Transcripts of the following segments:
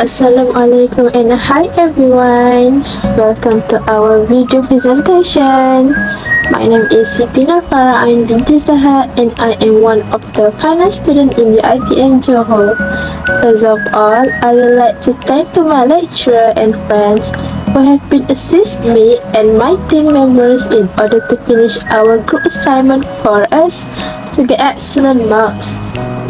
Assalamualaikum and hi everyone. Welcome to our video presentation. My name is SITI FARAHAIN binti SAHAT and I am one of the finance students in the ITN Johor. First of all, I would like to thank to my lecturer and friends who have been assist me and my team members in order to finish our group assignment for us to get excellent marks.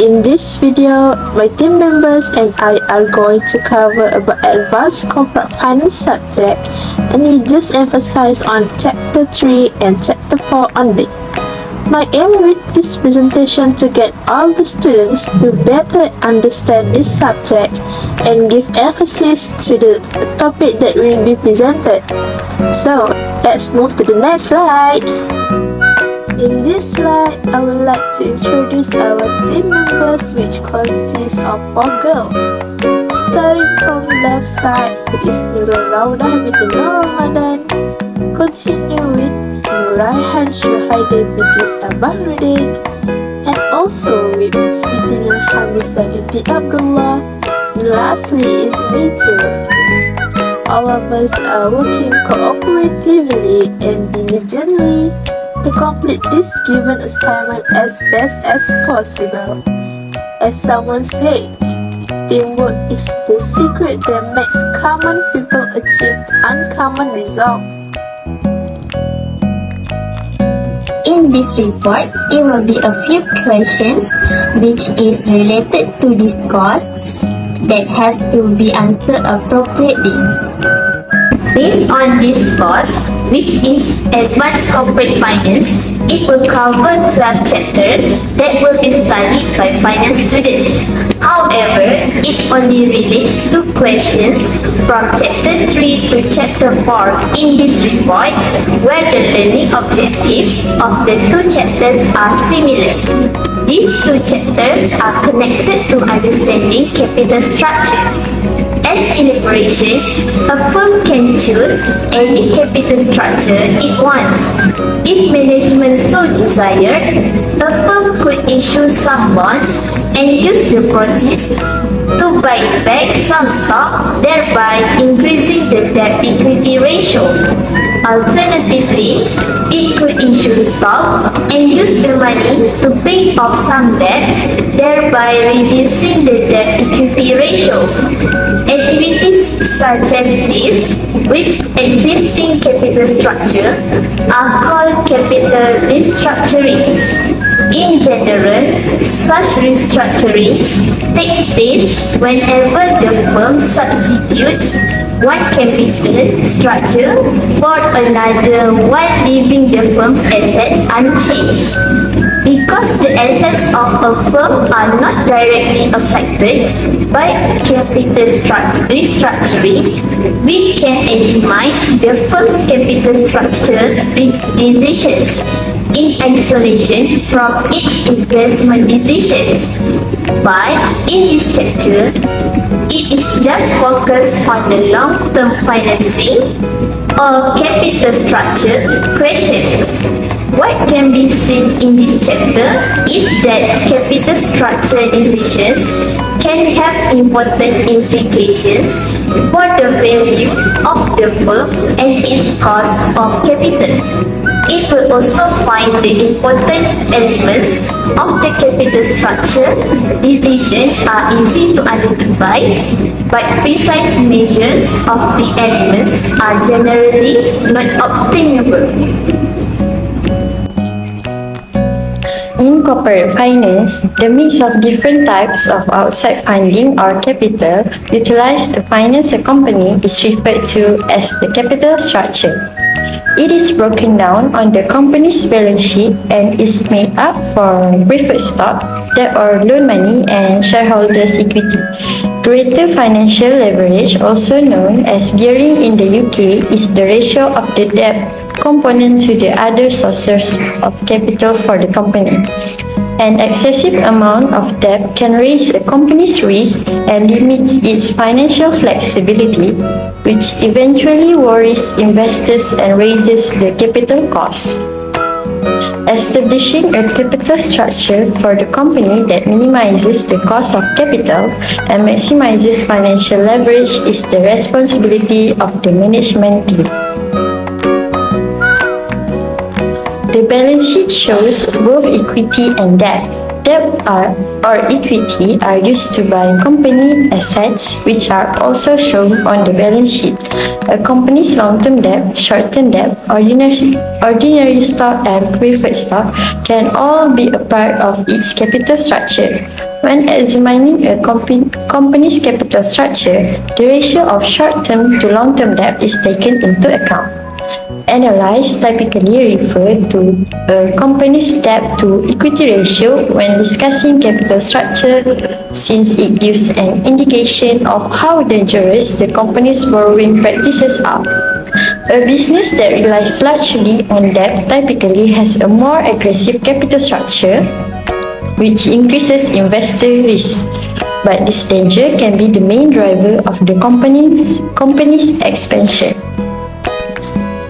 In this video, my team members and I are going to cover about advanced corporate finance subject, and we just emphasize on chapter 3 and chapter 4 only. My aim with this presentation to get all the students to better understand this subject and give emphasis to the topic that will be presented. So, let's move to the next slide. In this slide, I would like to introduce our team members, which consists of 4 girls. Starting from left side, who is NURUL RAUDHAH with the NORRAMADAN. Continue with RAIHAN SYUHAIDA binti SABAHRUDDin, and also with SITI HAMISA binti ABDULLAH. And lastly is me too. All of us are working cooperatively and diligently to complete this given assignment as best as possible. As someone said, teamwork is the secret that makes common people achieve uncommon results. In this report, it will be a few questions which is related to this course that has to be answered appropriately. Based on this course, which is Advanced Corporate Finance, it will cover 12 chapters that will be studied by finance students. However, it only relates to questions from chapter 3 to chapter 4 in this report, where the learning objective of the 2 chapters are similar. These 2 chapters are connected to understanding capital structure. As elaboration, a firm can choose any capital structure it wants. If management so desire, a firm could issue some bonds and use the proceeds to buy back some stock, thereby increasing the debt-equity ratio. Alternatively, it could issue stock and use the money to pay off some debt, thereby reducing the debt-equity ratio. Activities such as this, which existing capital structure, are called capital restructurings. In general, such restructurings take place whenever the firm substitutes one capital structure for another while leaving the firm's assets unchanged. Because the assets of a firm are not directly affected by capital restructuring, we can examine the firm's capital structure decisions in isolation from its investment decisions. But in this chapter, it is just focused on the long-term financing or capital structure question. What can be seen in this chapter is that capital structure decisions can have important implications for the value of the firm and its cost of capital. It will also find the important elements of the capital structure decision are easy to identify, but precise measures of the elements are generally not obtainable. In corporate finance, the mix of different types of outside funding or capital utilized to finance a company is referred to as the capital structure. It is broken down on the company's balance sheet and is made up from preferred stock, debt or loan money, and shareholders' equity. Greater financial leverage, also known as gearing in the UK, is the ratio of the debt component to the other sources of capital for the company. An excessive amount of debt can raise a company's risk and limits its financial flexibility, which eventually worries investors and raises the capital cost. Establishing a capital structure for the company that minimizes the cost of capital and maximizes financial leverage is the responsibility of the management team. The balance sheet shows both equity and debt. Debt or equity are used to buy company assets, which are also shown on the balance sheet. A company's long-term debt, short-term debt, ordinary stock and preferred stock can all be a part of its capital structure. When examining a company's capital structure, the ratio of short-term to long-term debt is taken into account. Analysts typically refer to a company's debt to equity ratio when discussing capital structure, since it gives an indication of how dangerous the company's borrowing practices are. A business that relies largely on debt typically has a more aggressive capital structure, which increases investor risk. But this danger can be the main driver of the company's expansion.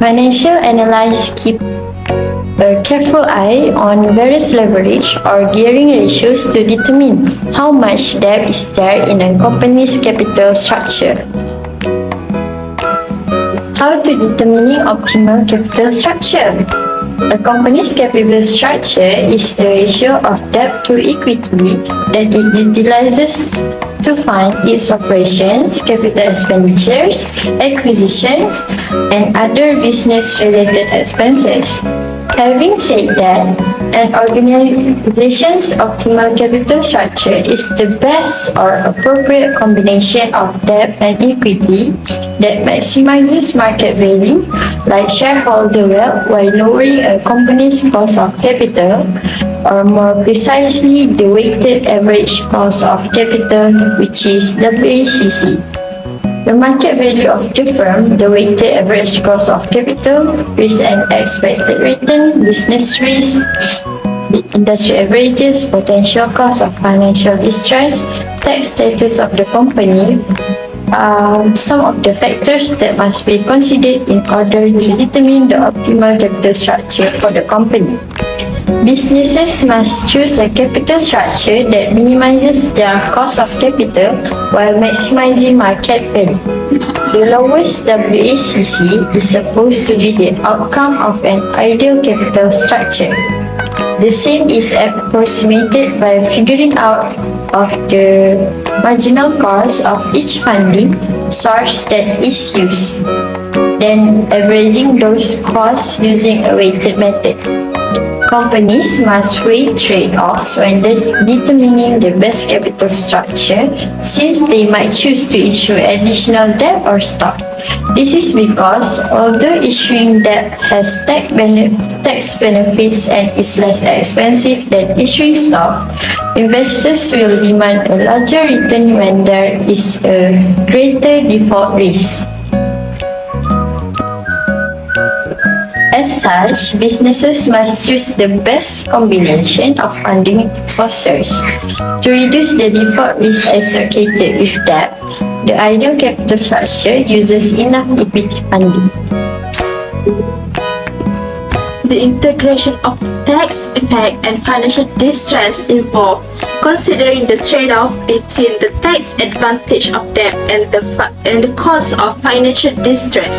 Financial analysts keep a careful eye on various leverage or gearing ratios to determine how much debt is there in a company's capital structure. How to determine optimal capital structure? A company's capital structure is the ratio of debt to equity that it utilizes to fund its operations, capital expenditures, acquisitions, and other business-related expenses. Having said that, an organization's optimal capital structure is the best or appropriate combination of debt and equity that maximizes market value, like shareholder wealth, while lowering a company's cost of capital, or more precisely, the weighted average cost of capital, which is WACC. The market value of the firm, the weighted average cost of capital, risk and expected return, business risk, the industry averages, potential cost of financial distress, tax status of the company, some of the factors that must be considered in order to determine the optimal capital structure for the company. Businesses must choose a capital structure that minimizes their cost of capital while maximizing market value. The lowest WACC is supposed to be the outcome of an ideal capital structure. The same is approximated by figuring out of the marginal cost of each funding source that is used, then averaging those costs using a weighted method. Companies must weigh trade-offs when determining the best capital structure, since they might choose to issue additional debt or stock. This is because although issuing debt has tax benefits and is less expensive than issuing stock, investors will demand a larger return when there is a greater default risk. As such, businesses must choose the best combination of funding sources. To reduce the default risk associated with debt, the ideal capital structure uses enough equity funding. The integration of tax effect and financial distress involved considering the trade-off between the tax advantage of debt and the cost of financial distress.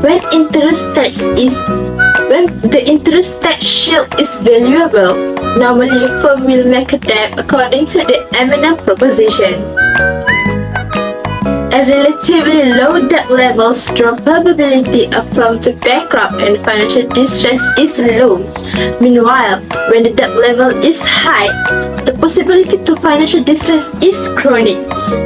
When the interest tax shield is valuable, normally firm will make a debt according to the Eminem proposition. A relatively low debt levels draw probability a firm to bankrupt and financial distress is low. Meanwhile, when the debt level is high, the possibility to financial distress is chronic.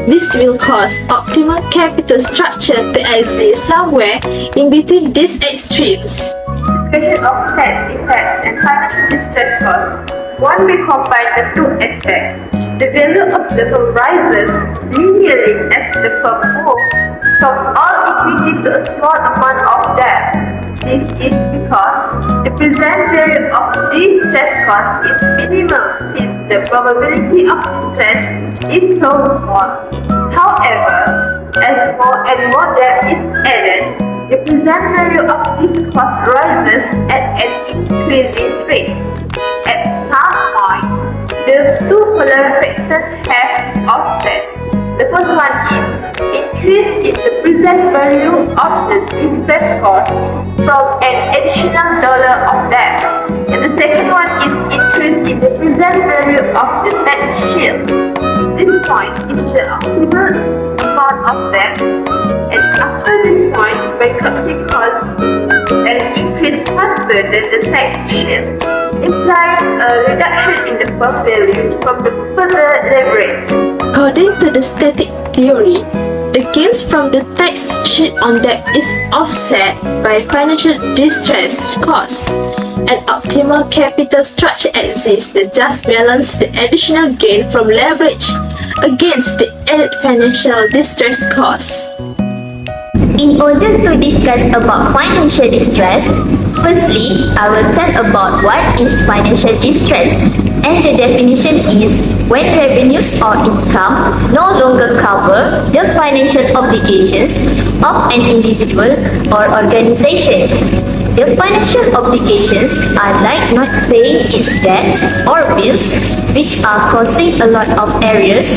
This will cause optimal capital structure to exist somewhere in between these extremes. Integration of tax effects and financial distress costs. One may combine the two aspects. The value of the firm rises linearly as the firm moves from all equity to a small amount of debt. This is because the present value of this stress cost is minimal since the probability of distress is so small. However, as more and more debt is added, The present value of this cost rises at an increasing rate. At some point, the two polar factors have offset. The first one is increase in the present value of the distress cost from an additional dollar of debt, and the second one is increase in the present value of the tax shield. This point is the optimal amount of debt, and after this point, bankruptcy costs an increase faster than the tax shield, implying a reduction in the firm value from the further leverage. According to the static theory, the gains from the tax shield on debt is offset by financial distress costs. An optimal capital structure exists that just balances the additional gain from leverage against the added financial distress costs. In order to discuss about financial distress, firstly, I will tell about what is financial distress, and the definition is when revenues or income no longer cover the financial obligations of an individual or organization. The financial obligations are like not paying its debts or bills, which are causing a lot of errors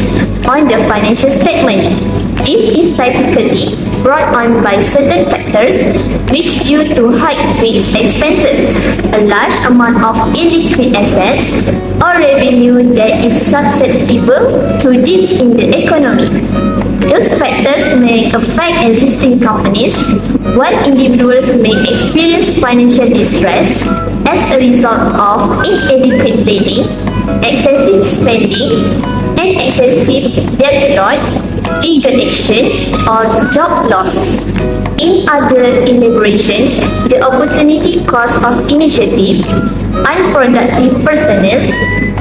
on the financial statement. This is typically brought on by certain factors which due to high fixed expenses, a large amount of illiquid assets, or revenue that is susceptible to dips in the economy. Those factors may affect existing companies, while individuals may experience financial distress as a result of inadequate planning, excessive spending, and excessive debt load, legal action, or job loss. In other elaboration, the opportunity cost of initiative, unproductive personnel,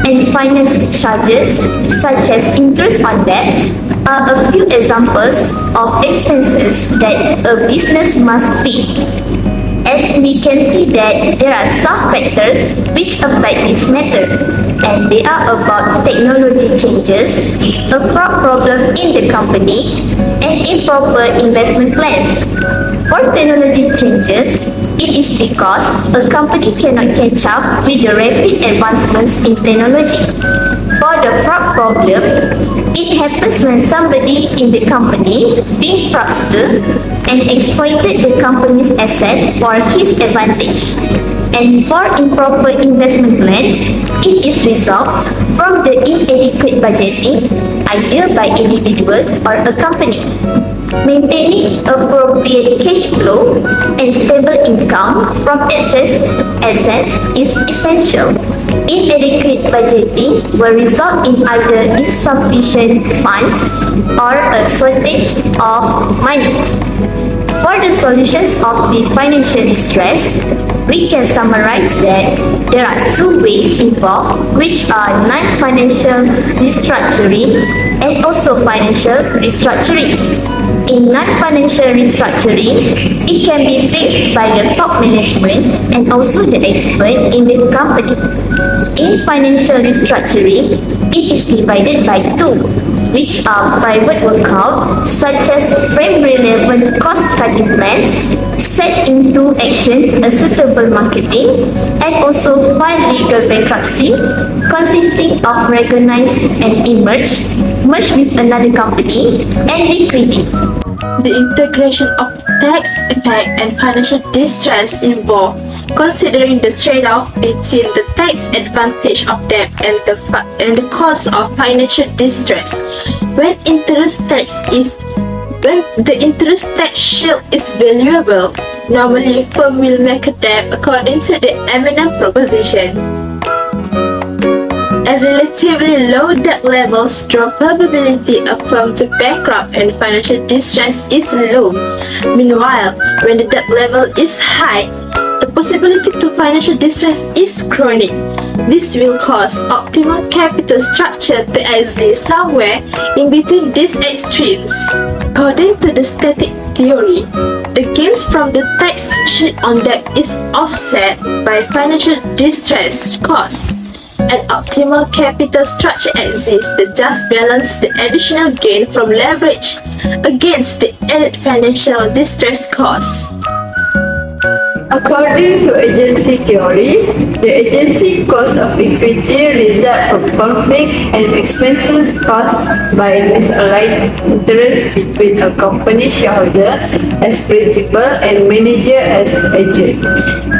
and finance charges such as interest on debts are a few examples of expenses that a business must pay. As we can see that there are some factors which affect this matter, and they are about technology changes, a fraud problem in the company, and improper investment plans. For technology changes, it is because a company cannot catch up with the rapid advancements in technology. For the fraud problem, it happens when somebody in the company being fraudster and exploited the company's asset for his advantage. And for improper investment plan, it is resolved from the inadequate budgeting, either by individual or a company. Maintaining appropriate cash flow and stable income from excess assets is essential. Inadequate budgeting will result in either insufficient funds or a shortage of money. For the solutions of the financial distress, we can summarize that there are two ways involved, which are non-financial restructuring and also financial restructuring. In non-financial restructuring, it can be faced by the top management and also the expert in the company. In financial restructuring, it is divided by two, which are private workout, such as frame-relevant cost-cutting plans, set into action a suitable marketing, and also file legal bankruptcy, consisting of recognize and merge with another company, and liquidate. The integration of tax effect and financial distress involved considering the trade-off between the tax advantage of debt and the cost of financial distress. When the interest tax shield is valuable, normally firm will make a debt according to the M&M proposition. At relatively low debt levels, the probability of firm to bankrupt and financial distress is low. Meanwhile, when the debt level is high, the possibility to financial distress is chronic. This will cause optimal capital structure to exist somewhere in between these extremes. According to the static theory, the gains from the tax shield on debt is offset by financial distress costs. An optimal capital structure exists that just balances the additional gain from leverage against the added financial distress costs. According to agency theory, the agency cost of equity results from conflict and expenses caused by misaligned interest between a company shareholder as principal and manager as agent.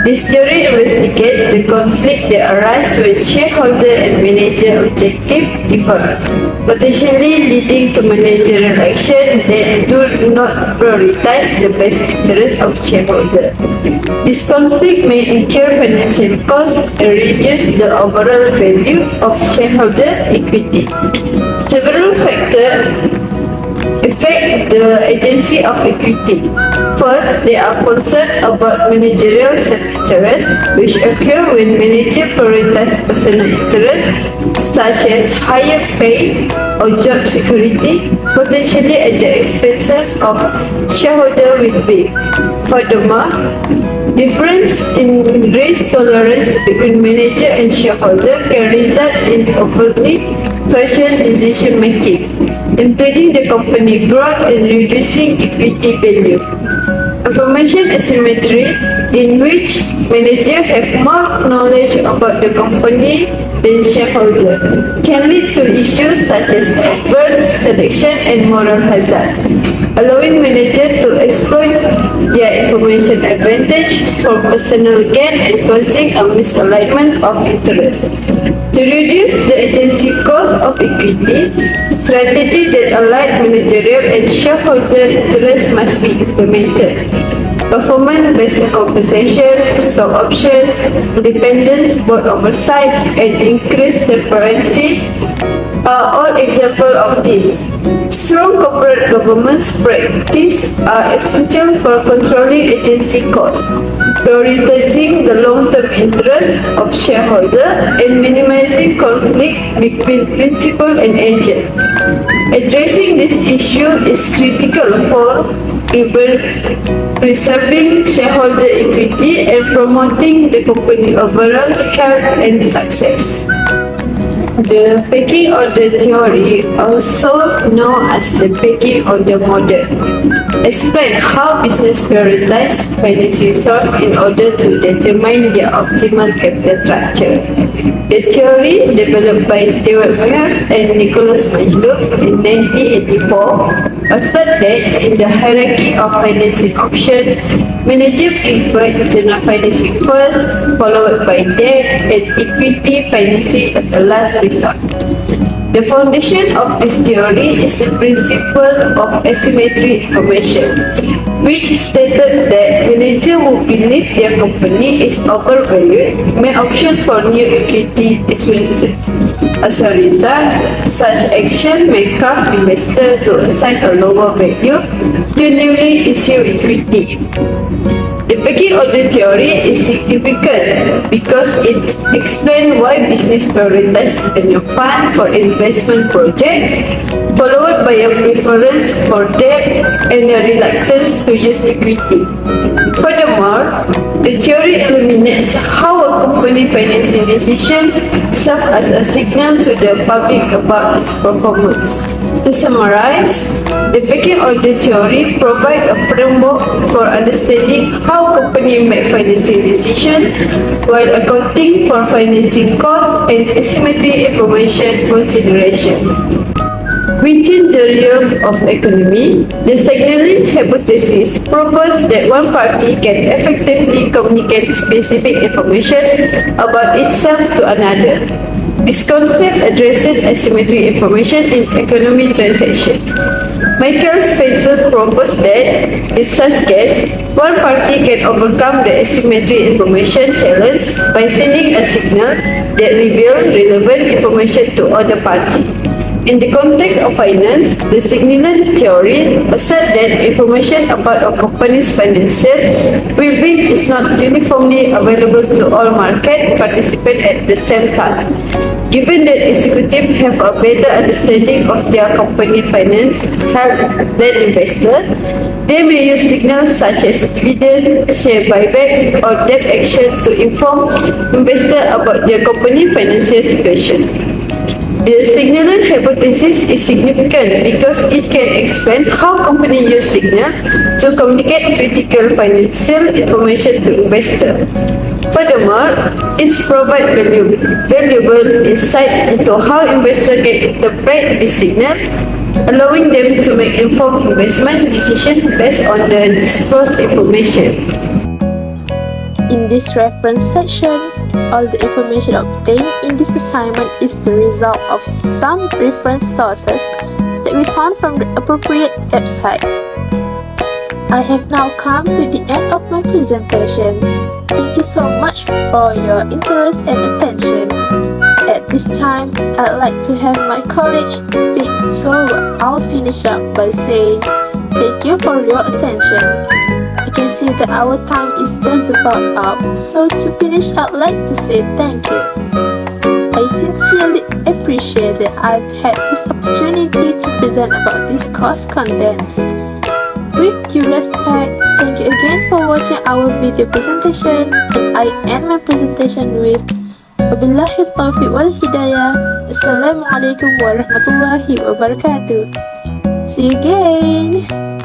This theory investigates the conflict that arises when shareholder and manager objectives differ, potentially leading to managerial action that do not prioritize the best interest of shareholder. This conflict may incur financial costs and reduce the overall value of shareholder equity. Several factors affect the agency of equity. First, they are concerned about managerial self-interest, which occur when manager prioritize personal interests such as higher pay or job security, potentially at the expenses of shareholder well-being. Furthermore, difference in risk tolerance between manager and shareholder can result in overtly cautious decision making, impeding the company growth and reducing equity value. Information asymmetry, in which managers have more knowledge about the company than shareholder, can lead to issues such as adverse selection and moral hazard, allowing managers to exploit their information advantage for personal gain and causing a misalignment of interest. To reduce the agency cost of equity, strategy that align managerial and shareholder interests must be implemented. Performance-based compensation, stock option, independence, board oversight, and increased transparency are all examples of this. Strong corporate governance practices are essential for controlling agency costs, prioritizing the long-term interests of shareholders and minimizing conflict between principal and agent. Addressing this issue is critical for preserving shareholder equity and promoting the company's overall health and success. The pecking order theory, also known as the pecking order model, explains how business prioritize financing source in order to determine their optimal capital structure. The theory, developed by Stewart Mears and Nicholas Majlouf in 1984, asserts that in the hierarchy of financing options, managers prefer internal financing first, followed by debt and equity financing as a last resort. The foundation of this theory is the principle of asymmetry information, which stated that managers who believe their company is overvalued may option for new equity issuance. As a result, such action may cause investors to assign a lower value to newly issued equity. The pecking order theory is significant because it explains why business prioritizes internal fund for investment project, followed by a preference for debt and a reluctance to use equity. Furthermore, the theory illuminates how a company financing decision serves as a signal to the public about its performance. To summarize, the pecking order theory provides a framework for understanding how companies make financing decisions while accounting for financing costs and asymmetry information consideration. Within the realm of economy, the signaling hypothesis proposes that one party can effectively communicate specific information about itself to another. This concept addresses asymmetry information in economic transactions. Michael Spencer proposed that, in such case, one party can overcome the asymmetry information challenge by sending a signal that reveals relevant information to other parties. In the context of finance, the signaling theory asserts that information about a company's financial well-being is not uniformly available to all market participants at the same time. Given that executives have a better understanding of their company finance health than investors, they may use signals such as dividend, share buybacks, or debt action to inform investors about their company financial situation. The signaling hypothesis is significant because it can explain how companies use signal to communicate critical financial information to investors. Furthermore, it provides valuable insight into how investors can interpret this signal, allowing them to make informed investment decisions based on the disclosed information. In this reference section, all the information obtained in this assignment is the result of some reference sources that we found from the appropriate website. I have now come to the end of my presentation. Thank you so much for your interest and attention. At this time, I'd like to have my colleague speak, so I'll finish up by saying thank you for your attention. I can see that our time is just about up, so to finish, I'd like to say thank you. I sincerely appreciate that I've had this opportunity to present about this course contents. With due respect, thank you again for watching our video presentation, and I end my presentation with Wabillahi taufiq wal hidayah. Assalamualaikum warahmatullahi wabarakatuh. See you again.